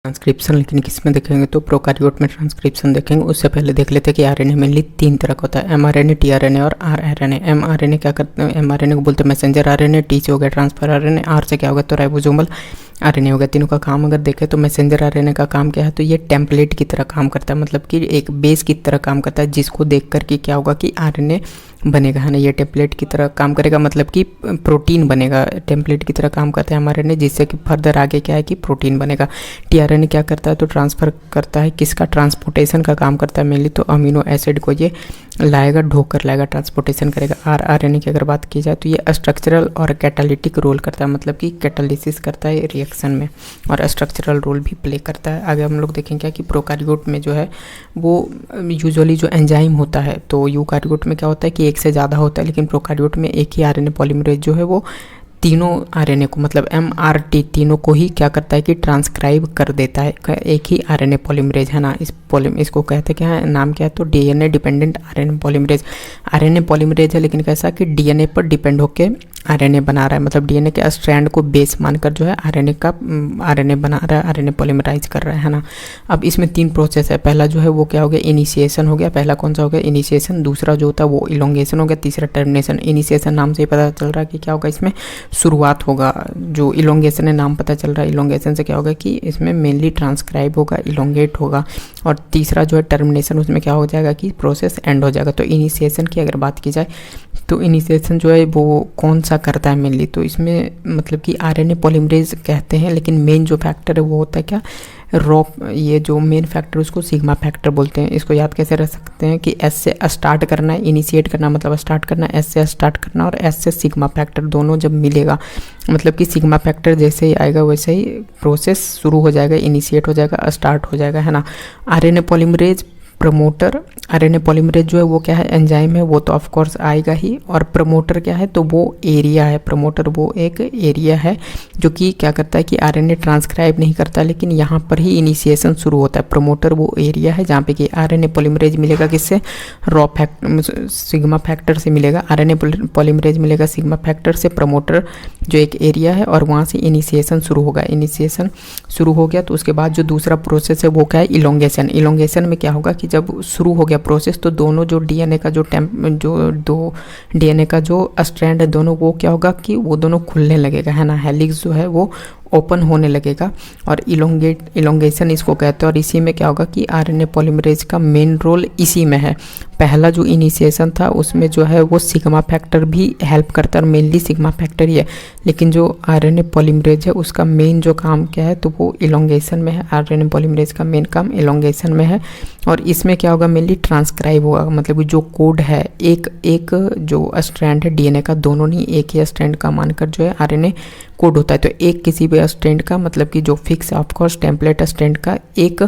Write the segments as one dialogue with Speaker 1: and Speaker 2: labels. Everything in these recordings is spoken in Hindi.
Speaker 1: ट्रांसक्रिप्शन लेकिन किस में देखेंगे तो प्रोकैरियोट में ट्रांसक्रिप्शन देखेंगे। उससे पहले देख लेते हैं कि आरएनए मेनली 3 तरह का होता है, एमआरएनए, टीआरएनए और आरआरएनए। एमआरएनए क्या करते हैं, एमआरएनए को बोलते हैं मैसेंजर आरएनए, टी से हो गया ट्रांसफर आरएनए, आर से क्या होगा तो राइबोसोमल आरएनए हो गया। तीनों का काम अगर देखें तो मैसेंजर आरएनए का काम क्या है, तो ये टेम्पलेट की तरह काम करता है, मतलब कि एक बेस की तरह काम करता है जिसको देख कर के क्या होगा कि आरएनए बनेगा, है ना। ये टेम्पलेट की तरह काम करेगा, मतलब कि प्रोटीन बनेगा। टेम्पलेट की तरह काम करता है एमआरएनए, जिससे कि फर्दर आगे क्या है कि प्रोटीन बनेगा। टीआरएनए क्या करता है तो ट्रांसफ़र करता है, किसका, ट्रांसपोर्टेशन का काम करता है मेनली, तो अमीनो एसिड को ये लाएगा, ढोकर लाएगा, ट्रांसपोर्टेशन करेगा। आरआरएनए की अगर बात की जाए तो ये स्ट्रक्चरल और कैटालिटिक रोल करता है, मतलब कि कैटालिसिस करता है रिएक्शन में, और स्ट्रक्चरल रोल भी प्ले करता है। आगे हम लोग देखेंगे कि प्रोकैरियोट में जो है वो यूजुअली जो एंजाइम होता है, तो यूकैरियोट में क्या होता है कि एक से ज़्यादा होता है, लेकिन प्रोकैरियोट में एक ही आरएनए पॉलीमरेज जो है वो तीनों आरएनए को, मतलब एमआरटी तीनों को ही क्या करता है कि ट्रांसक्राइब कर देता है, एक ही आरएनए पॉलीमरेज, है ना। इसको कहते हैं क्या है, नाम क्या है तो DNA dependent RNA polymerase. RNA polymerase है, लेकिन कैसा कि डीएनए पर डिपेंड होकर आरएनए बना रहा है, मतलब डीएनए के स्ट्रैंड को बेस मानकर जो है आरएनए बना रहा है, आरएनए पॉलीमराइज कर रहा है ना। अब इसमें 3 प्रोसेस है। पहला जो है वो क्या हो गया, इनिशिएशन हो गया। पहला कौन सा हो गया, इनिशिएशन। दूसरा जो होता है वो इलोंगेशन हो गया। तीसरा टर्मिनेशन। इनिशिएशन नाम से ही पता चल रहा है कि क्या होगा, इसमें शुरुआत होगा। जो इलोंगेशन है, नाम पता चल रहा है, इलोंगेशन से क्या होगा कि इसमें मेनली ट्रांसक्राइब होगा, इलोंगेट होगा। और तीसरा जो है टर्मिनेशन, उसमें क्या हो जाएगा कि प्रोसेस एंड हो जाएगा। तो इनिशिएशन की अगर बात की जाए तो इनिशिएशन जो है वो कौन सा करता है मेनली, तो इसमें मतलब कि आरएनए पॉलीमरेज कहते हैं, लेकिन मेन जो फैक्टर है वो होता है क्या, ये जो मेन फैक्टर उसको सिग्मा फैक्टर बोलते हैं। इसको याद कैसे रख सकते हैं कि एस से स्टार्ट करना है, इनिशिएट करना मतलब स्टार्ट करना, एस से स्टार्ट करना, और एस से सिग्मा फैक्टर दोनों जब मिलेगा, मतलब कि सिग्मा फैक्टर जैसे ही आएगा वैसे ही प्रोसेस शुरू हो जाएगा, इनिशिएट हो जाएगा, स्टार्ट हो जाएगा, है ना। RNA polymerase promoter, RNA polymerase जो है वो क्या है, एंजाइम है, वो तो ऑफ कोर्स आएगा ही। और प्रमोटर क्या है तो वो एरिया है, प्रमोटर वो एक एरिया है जो कि क्या करता है कि आरएनए ट्रांसक्राइब नहीं करता, लेकिन यहाँ पर ही इनिशिएशन शुरू होता है। प्रमोटर वो एरिया है जहाँ पे कि आरएनए पॉलीमरेज मिलेगा किससे, सिग्मा फैक्टर से मिलेगा। आरएनए पॉलीमरेज मिलेगा सिग्मा फैक्टर से, प्रमोटर जो एक एरिया है, और वहाँ से इनिशिएशन शुरू होगा। इनिशिएशन शुरू हो गया तो उसके बाद जो दूसरा प्रोसेस है वो क्या है, इलोंगेशन। इलोंगेशन में क्या होगा कि जब शुरू हो गया प्रोसेस तो दोनों जो डीएनए का जो दो डीएनए का जो स्ट्रैंड है दोनों, वो क्या होगा कि वो दोनों खुलने लगेगा, है ना। हेलिक्स जो है वो ओपन होने लगेगा, और इलोंगेशन इसको कहते हैं। और इसी में क्या होगा कि आरएनए पॉलीमरेज का मेन रोल इसी में है। पहला जो इनिशिएशन था उसमें जो है वो सिग्मा फैक्टर भी हेल्प करता है, और मेनली सिग्मा फैक्टर ही है, लेकिन जो आरएनए पॉलीमरेज है उसका मेन जो काम क्या है तो वो इलोंगेशन में है। आरएनए पॉलीमरेज का मेन काम इलोंगेशन में है, और इसमें क्या होगा मेनली ट्रांसक्राइब होगा, मतलब जो कोड है एक जो स्ट्रैंड है डीएनए का, दोनों नहीं एक ही स्ट्रैंड का मानकर जो है आरएनए कोड होता है। तो एक किसी भी स्ट्रैंड का, मतलब कि जो फिक्स ऑफकोर्स टेम्पलेट स्ट्रैंड का एक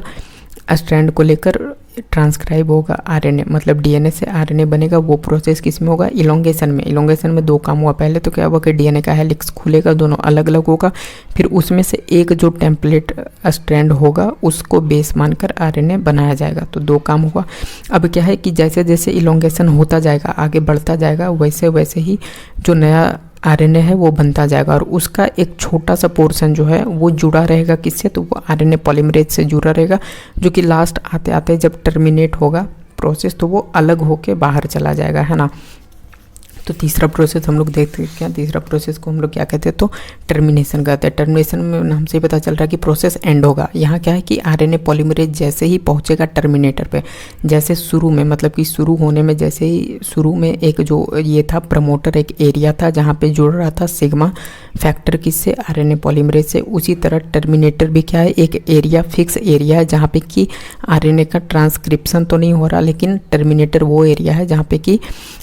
Speaker 1: स्ट्रैंड को लेकर ट्रांसक्राइब होगा आरएनए, मतलब डीएनए से आरएनए बनेगा। वो प्रोसेस किस में होगा, इलोंगेशन में। इलोंगेशन में 2 काम हुआ। पहले तो क्या हुआ कि डीएनए का हेलिक्स खुलेगा, दोनों अलग अलग होगा, फिर उसमें से एक जो टेम्पलेट स्ट्रैंड होगा उसको बेस मानकर आरएनए बनाया जाएगा। तो 2 काम हुआ। अब क्या है कि जैसे जैसे इलोंगेशन होता जाएगा, आगे बढ़ता जाएगा, वैसे वैसे ही जो नया आरएनए है वो बनता जाएगा, और उसका एक छोटा सा पोर्शन जो है वो जुड़ा रहेगा किससे, तो वो आरएनए पॉलीमरेज से जुड़ा रहेगा, जो कि लास्ट आते आते जब टर्मिनेट होगा प्रोसेस तो वो अलग होके बाहर चला जाएगा, है ना। तो तीसरा प्रोसेस हम लोग देखते हैं क्या, तीसरा प्रोसेस को हम लोग क्या कहते हैं तो टर्मिनेशन कहते हैं। टर्मिनेशन में नाम से ही पता चल रहा है कि प्रोसेस एंड होगा। यहाँ क्या है कि आरएनए पॉलीमरेज जैसे ही पहुँचेगा टर्मिनेटर पे, जैसे शुरू में, मतलब कि शुरू होने में जैसे ही शुरू में एक जो ये था प्रमोटर, एक एरिया था जहाँ पे जुड़ रहा था सिग्मा फैक्टर किससे, आरएनए पॉलीमरेज से, उसी तरह टर्मिनेटर भी क्या है, एक एरिया, फिक्स एरिया है जहाँ पे कि आरएनए का ट्रांसक्रिप्शन तो नहीं हो रहा, लेकिन टर्मिनेटर वो एरिया है जहाँ पे कि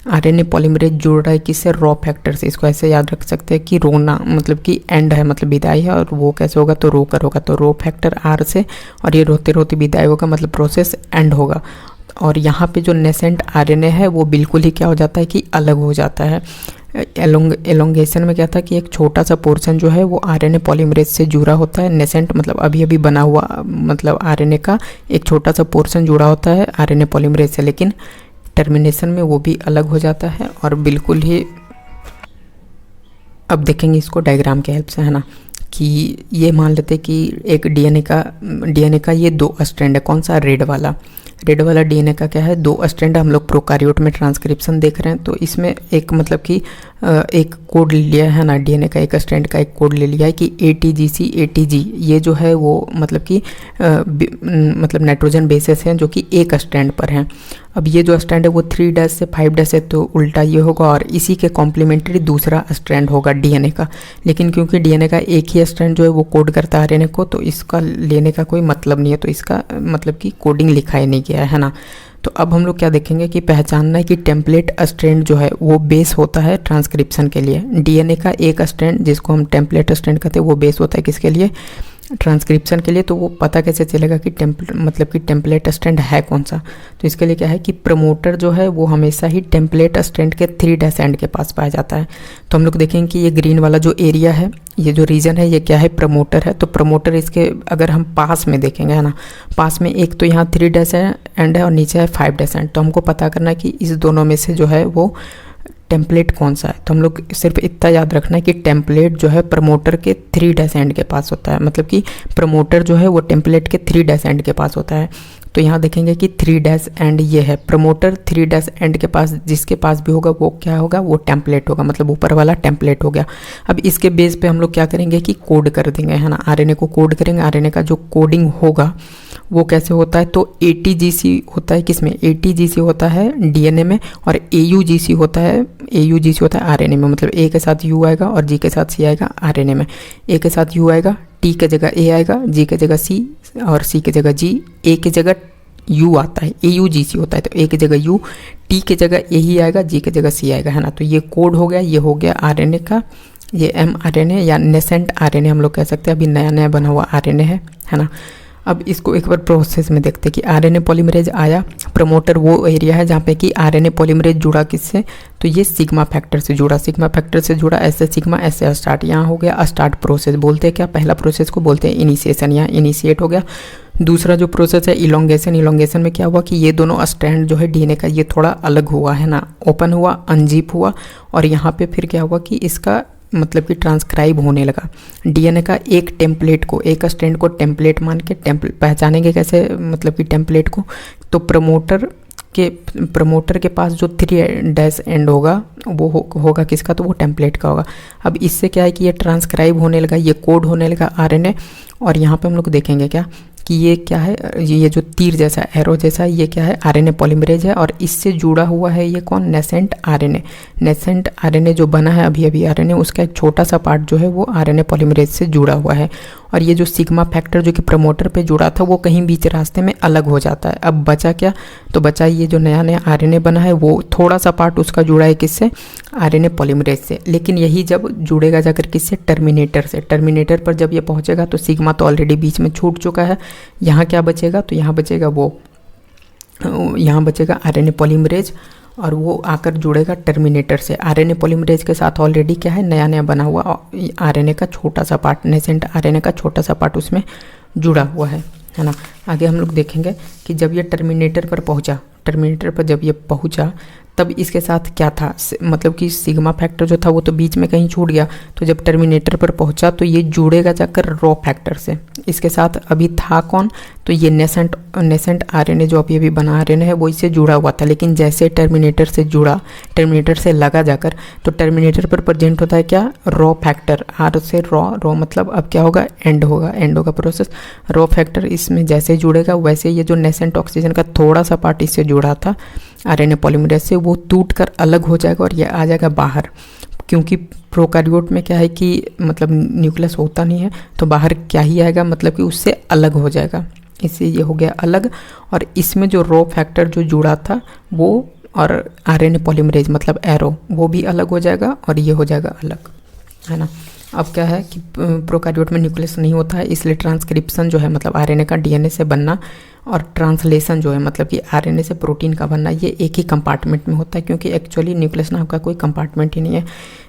Speaker 1: आरएनए पॉलीमरेज जुड़ रहा है किससे, रॉ फैक्टर से। इसको ऐसे याद रख सकते हैं कि रोना मतलब कि एंड है, मतलब विदाई है, और वो कैसे होगा तो रो कर होगा, तो रो फैक्टर आर से, और ये रोते रोते विदाई होगा, मतलब प्रोसेस एंड होगा। और यहाँ पे जो नेसेंट आरएनए है वो बिल्कुल ही क्या हो जाता है कि अलग हो जाता है। एलोंगेशन में क्या था कि एक छोटा सा पोर्शन जो है वो आरएनए पॉलीमरेज से जुड़ा होता है। नेसेंट मतलब अभी अभी बना हुआ, मतलब आरएनए का एक छोटा सा पोर्शन जुड़ा होता है आरएनए पॉलीमरेज से, लेकिन टर्मिनेशन में वो भी अलग हो जाता है, और बिल्कुल ही अब देखेंगे इसको डायग्राम के हेल्प से, है ना। कि ये मान लेते कि एक डीएनए का ये 2 स्ट्रैंड है। कौन सा? रेड वाला डीएनए का क्या है? 2 स्ट्रैंड। हम लोग प्रोकार्योट में ट्रांसक्रिप्शन देख रहे हैं, तो इसमें एक मतलब कि एक कोड ले लिया है ना, डीएनए का एक स्ट्रैंड का एक कोड ले लिया है कि ATGC ATG, ये जो है वो मतलब कि मतलब नाइट्रोजन बेसेस हैं जो कि एक स्ट्रैंड पर हैं। अब ये जो स्ट्रैंड है वो 3' से 5' है, तो उल्टा ये होगा, और इसी के कॉम्प्लीमेंट्री दूसरा स्ट्रैंड होगा डीएनए का। लेकिन क्योंकि डीएनए का एक ही स्ट्रैंड जो है वो कोड करता है आरएनए को, तो इसका लेने का कोई मतलब नहीं है, तो इसका मतलब कि कोडिंग लिखा ही नहीं गया है ना। तो अब हम लोग क्या देखेंगे कि पहचानना है कि टेम्पलेट स्ट्रैंड जो है वो बेस होता है ट्रांसक्रिप्शन के लिए। डीएनए का एक स्ट्रैंड जिसको हम टेम्पलेट स्ट्रैंड कहते हैं वो बेस होता है किसके लिए? ट्रांसक्रिप्शन के लिए। तो वो पता कैसे चलेगा कि टेम्पलेट स्ट्रैंड है कौन सा? तो इसके लिए क्या है कि प्रमोटर जो है वो हमेशा ही टेम्पलेट स्ट्रैंड के 3' एंड के पास पाया जाता है। तो हम लोग देखेंगे कि ये ग्रीन वाला जो एरिया है, ये जो रीजन है, ये क्या है? प्रमोटर है। तो प्रमोटर इसके अगर हम पास में देखेंगे है ना, पास में एक तो यहाँ 3' एंड है और नीचे है 5' एंड। तो हमको पता करना है कि इस दोनों में से जो है वो टेम्पलेट कौन सा है। तो हम लोग सिर्फ इतना याद रखना है कि टेम्पलेट जो है प्रमोटर के 3' एंड के पास होता है, मतलब कि प्रमोटर जो है वो टेम्पलेट के 3' एंड के पास होता है। तो यहाँ देखेंगे कि 3' एंड ये है प्रमोटर, 3' एंड के पास जिसके पास भी होगा वो क्या होगा? वो टेम्पलेट होगा, मतलब ऊपर वाला टेम्पलेट हो गया। अब इसके बेस पे हम लोग क्या करेंगे कि कोड कर देंगे है ना, आरएनए को कोड करेंगे। आरएनए का जो कोडिंग होगा वो कैसे होता है? तो ATGC होता है किसमें? ATGC होता है डीएनए में, और AUGC होता है आरएनए में। मतलब A के साथ U आएगा और G के साथ C आएगा आरएनए में। A के साथ U आएगा, T के जगह A आएगा, G के जगह C और C के जगह G, A के जगह U आता है, AUGC होता है। तो A की जगह U, T की जगह A ही आएगा, G की जगह C आएगा है ना। तो ये कोड हो गया, ये हो गया आरएनए का, ये mRNA या नेसेंट आरएनए हम लोग कह सकते हैं। अभी नया बना हुआ आरएनए है ना। अब इसको एक बार प्रोसेस में देखते हैं कि आरएनए पॉलीमरेज आया। प्रमोटर वो एरिया है जहाँ पे कि आरएनए पॉलीमरेज जुड़ा किससे? तो ये सिग्मा फैक्टर से जुड़ा, ऐसे सिग्मा ऐसे स्टार्ट। यहाँ हो गया स्टार्ट प्रोसेस। बोलते हैं क्या? पहला प्रोसेस को बोलते हैं इनिशिएशन, यहाँ इनिशिएट हो गया। दूसरा जो प्रोसेस है इलोंगेशन में क्या हुआ कि ये दोनों स्ट्रैंड जो है डीएनए का ये थोड़ा अलग हुआ है ना, ओपन हुआ, अनजिप हुआ, और यहाँ पे फिर क्या हुआ कि इसका मतलब कि ट्रांसक्राइब होने लगा। डीएनए का एक टेम्पलेट को, एक स्ट्रैंड को टेम्पलेट मान के पहचानेंगे कैसे मतलब कि टेम्पलेट को? तो प्रमोटर के पास जो 3' एंड होगा वो होगा किसका? तो वो टेम्पलेट का होगा। अब इससे क्या है कि ये ट्रांसक्राइब होने लगा, ये कोड होने लगा आरएनए। और यहाँ पे हम लोग देखेंगे क्या कि ये क्या है? ये जो तीर जैसा एरो जैसा ये क्या है? आरएनए पॉलीमरेज है, और इससे जुड़ा हुआ है ये कौन? नेसेंट आरएनए जो बना है अभी आरएनए, उसका एक छोटा सा पार्ट जो है वो आरएनए पॉलीमरेज से जुड़ा हुआ है। और ये जो सिग्मा फैक्टर जो कि प्रमोटर पे जुड़ा था वो कहीं बीच रास्ते में अलग हो जाता है। अब बचा क्या? तो बचा ये जो नया आरएनए बना है, वो थोड़ा सा पार्ट उसका जुड़ा है किससे? आरएनए पॉलीमरेज से। लेकिन यही जब जुड़ेगा जाकर किससे? टर्मिनेटर से। टर्मिनेटर पर जब ये पहुंचेगा तो सिग्मा तो ऑलरेडी बीच में छूट चुका है। यहाँ क्या बचेगा? तो यहाँ बचेगा आरएनए पॉलीमरेज, और वो आकर जुड़ेगा टर्मिनेटर से। आरएनए पॉलीमरेज के साथ ऑलरेडी क्या है? नया बना हुआ आरएनए का छोटा सा पार्ट, नेसेंट आरएनए का छोटा सा पार्ट उसमें जुड़ा हुआ है ना। आगे हम लोग देखेंगे कि जब ये टर्मिनेटर पर जब ये पहुंचा तब इसके साथ क्या था? मतलब कि सिग्मा फैक्टर जो था वो तो बीच में कहीं छूट गया। तो जब टर्मिनेटर पर पहुंचा तो ये जुड़ेगा जाकर रॉ फैक्टर से। इसके साथ अभी था कौन? तो ये नेसेंट आरएनए जो अभी बना आरएनए है वो इससे जुड़ा हुआ था। लेकिन जैसे टर्मिनेटर से लगा जाकर, तो टर्मिनेटर पर प्रेजेंट होता है क्या? Raw factor. आर से रॉ मतलब अब क्या होगा? एंड होगा प्रोसेस। रॉ फैक्टर इसमें जैसे जुड़ेगा वैसे ये जो नेसेंट ऑक्सीजन का थोड़ा सा पार्ट इससे जुड़ा था आरएनए पॉलीमरेज से, वो टूट कर अलग हो जाएगा और ये आ जाएगा बाहर। क्योंकि प्रोकैरियोट में क्या है कि मतलब न्यूक्लियस होता नहीं है, तो बाहर क्या ही आएगा? मतलब कि उससे अलग हो जाएगा। इससे ये हो गया अलग। और इसमें जो रॉ फैक्टर जो जुड़ा था वो और आरएनए पॉलीमरेज मतलब एरो, वो भी अलग हो जाएगा और ये हो जाएगा अलग, है ना। अब क्या है कि प्रोकैरियोट में न्यूक्लियस नहीं होता है, इसलिए ट्रांसक्रिप्शन जो है मतलब आरएनए का डीएनए से बनना, और ट्रांसलेशन जो है मतलब कि आरएनए से प्रोटीन का बनना, ये एक ही कंपार्टमेंट में होता है। क्योंकि एक्चुअली न्यूक्लियस नाम का कोई कंपार्टमेंट ही नहीं है।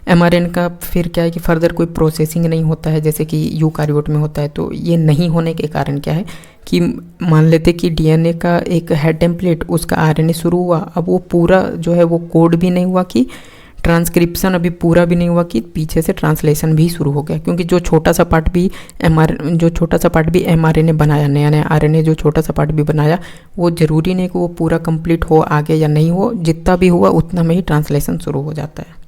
Speaker 1: एमआरएनए का फिर क्या है कि फर्दर कोई प्रोसेसिंग नहीं होता है जैसे कि यूकैरियोट में होता है। तो ये नहीं होने के कारण क्या है कि मान लेते कि डीएनए का एक है टेम्पलेट, उसका आरएनए शुरू हुआ, अब वो पूरा जो है वो कोड भी नहीं हुआ कि ट्रांसक्रिप्शन अभी पूरा भी नहीं हुआ कि पीछे से ट्रांसलेशन भी शुरू हो गया, क्योंकि जो छोटा सा पार्ट भी mRNA बनाया, नया नया RNA जो छोटा सा पार्ट भी बनाया, वो ज़रूरी नहीं कि वो पूरा कंप्लीट हो आगे या नहीं हो, जितना भी हुआ उतना में ही ट्रांसलेशन शुरू हो जाता है।